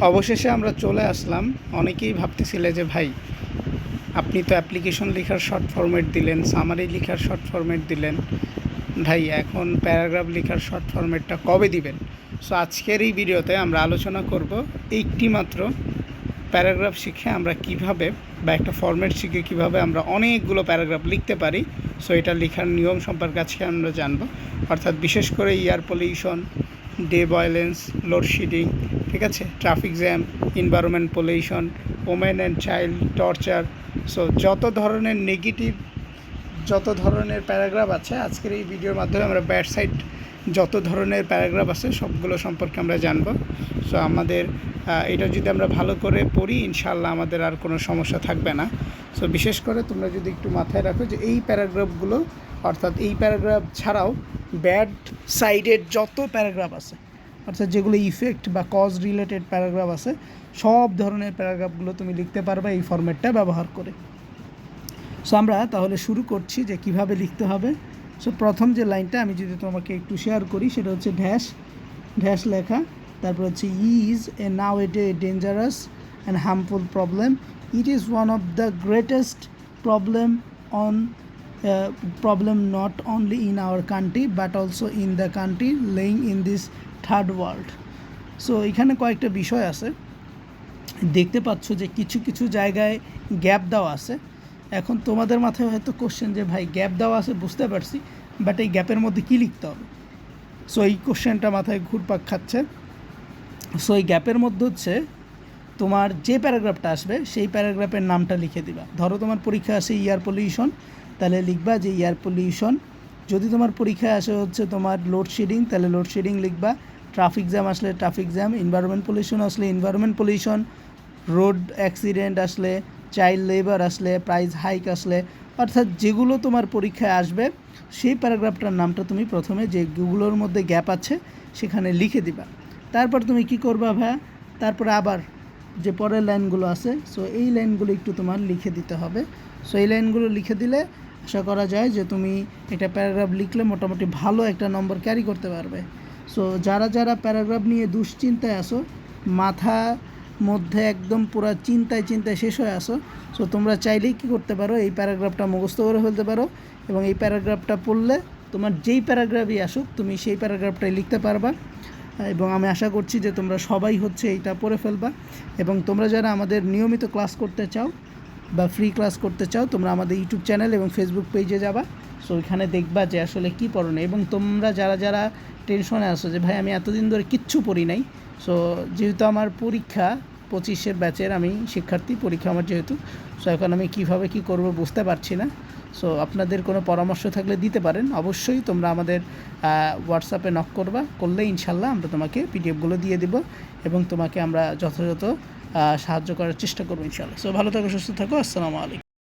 অবশেষে আমরা চলে আসলাম। অনেকেই ভাবতেছিলে যে ভাই আপনি তো অ্যাপ্লিকেশন লেখার শর্ট ফরম্যাট দিলেন, সামারি লেখার শর্ট ফরম্যাট দিলেন, ভাই এখন প্যারাগ্রাফ লেখার শর্ট ফরম্যাটটা কবে দিবেন? সো আজকের এই ভিডিওতে আমরা আলোচনা করব একটি মাত্র প্যারাগ্রাফ শিখে আমরা কিভাবে বা একটা ফরম্যাট শিখে কিভাবে আমরা অনেকগুলো প্যারাগ্রাফ লিখতে পারি। সো এটা লেখার নিয়ম সম্পর্কে আজকে আমরা জানব। অর্থাৎ বিশেষ করে air pollution, day violence, load shedding, ঠিক আছে, traffic jam, environment pollution, women and child torture, so যত ধরনের নেগেটিভ যত ধরনের প্যারাগ্রাফ আছে আজকের এই ভিডিওর মাধ্যমে আমরা ব্যাড সাইড যত ধরনের প্যারাগ্রাফ আছে সবগুলো সম্পর্কে আমরা জানব। সো আমাদের এটা যদি আমরা ভালো করে পড়ি ইনশাআল্লাহ আমাদের আর কোনো সমস্যা থাকবে না। সো বিশেষ করে তোমরা যদি একটু মাথায় রাখো যে এই প্যারাগ্রাফগুলো, অর্থাৎ এই প্যারাগ্রাফ ছাড়াও ব্যাড সাইডের যত প্যারাগ্রাফ আছে, অর্থাৎ যেগুলো ইফেক্ট বা কজ রিলেটেড প্যারাগ্রাফ আছে, সব ধরনের প্যারাগ্রাফগুলো তুমি লিখতে পারবে এই ফরম্যাটটা ব্যবহার করে। সো আমরা তাহলে শুরু করছি যে কিভাবে লিখতে হবে। সো প্রথম যে লাইনটা আমি যদি তোমাকে একটু শেয়ার করি সেটা হচ্ছে ড্যাশ লেখা, তারপর হচ্ছে is a now a dangerous and harmful problem, it is one of the greatest problem not only in our country but also in the country laying in this third world. So এখানে কয়েকটা বিষয় আছে, দেখতে পাচ্ছ যে কিছু কিছু জায়গায় গ্যাপ দেওয়া আছে। এখন তোমাদের মাথায় হয়তো কোশ্চেন যে ভাই গ্যাপ দেওয়া আছে বুঝতে পারছি, বাট এই গ্যাপের মধ্যে কী লিখতে হবে? সো এই কোশ্চেনটা মাথায় ঘুরপাক খাচ্ছে। সো এই গ্যাপের মধ্যে হচ্ছে তোমার যে প্যারাগ্রাফটা আসবে সেই প্যারাগ্রাফের নামটা লিখে দিবা। ধরো তোমার পরীক্ষা আসে এয়ার পলিউশন, তাহলে লিখবা যে এয়ার পলিউশন। যদি তোমার পরীক্ষায় আসে হচ্ছে তোমার লোডশেডিং, তাহলে লোডশেডিং লিখবা। ট্রাফিক জ্যাম আসলে ট্রাফিক জ্যাম, এনভায়রনমেন্ট পলিউশন আসলে এনভায়রনমেন্ট পলিউশন, রোড অ্যাক্সিডেন্ট আসলে, চাইল্ড লেবার আসলে, প্রাইস হাইক আসলে, অর্থাৎ যেগুলো তোমার পরীক্ষায় আসবে সেই প্যারাগ্রাফটার নামটা তুমি প্রথমে যেগুলোর মধ্যে গ্যাপ আছে সেখানে লিখে দিবা। তারপর তুমি কি করবা ভাইয়া, তারপরে আবার যে পরের লাইনগুলো আছে সো এই লাইনগুলো একটু তোমার লিখে দিতে হবে। সো এই লাইনগুলো লিখে দিলে আশা করা যায় যে তুমি একটা প্যারাগ্রাফ লিখলে মোটামুটি ভালো একটা নম্বর ক্যারি করতে পারবে। সো যারা যারা প্যারাগ্রাফ নিয়ে দুশ্চিন্তায় আসো, মাথা মধ্যে একদম পুরো চিন্তায় শেষ হয়ে আসো, সো তোমরা চাইলেই কী করতে পারো, এই প্যারাগ্রাফটা মুখস্থ করে ফেলতে পারো এবং এই প্যারাগ্রাফটা পড়লে তোমার যেই প্যারাগ্রাফই আসুক তুমি সেই প্যারাগ্রাফটাই লিখতে পারবা। এবং আমি আশা করছি যে তোমরা সবাই হচ্ছে এইটা পড়ে ফেলবা। এবং তোমরা যারা আমাদের নিয়মিত ক্লাস করতে চাও বা ফ্রি ক্লাস করতে চাও, তোমরা আমাদের ইউটিউব চ্যানেল এবং ফেসবুক পেজে যাবা। সো ওইখানে দেখবা যে আসলে কী পড়ো। এবং তোমরা যারা যারা টেনশনে আসো যে ভাই আমি এতদিন ধরে কিচ্ছু পড়ি নাই, সো যেহেতু আমার পরীক্ষা 25-এর ব্যাচের আমি শিক্ষার্থী, পরীক্ষা আমার যেহেতু, সো এখন আমি কীভাবে কী করব বুঝতে পারছি না। সো আপনাদের কোনো পরামর্শ থাকলে দিতে পারেন। অবশ্যই তোমরা আমাদের হোয়াটসঅ্যাপে নক করলে ইনশাল্লাহ আমরা তোমাকে পিডিএফগুলো দিয়ে দেব এবং তোমাকে আমরা যথাযথ সাহায্য করার চেষ্টা করবো ইনশাল্লাহ। সো ভালো থাকো, সুস্থ থাকো, আসসালামু আলাইকুম।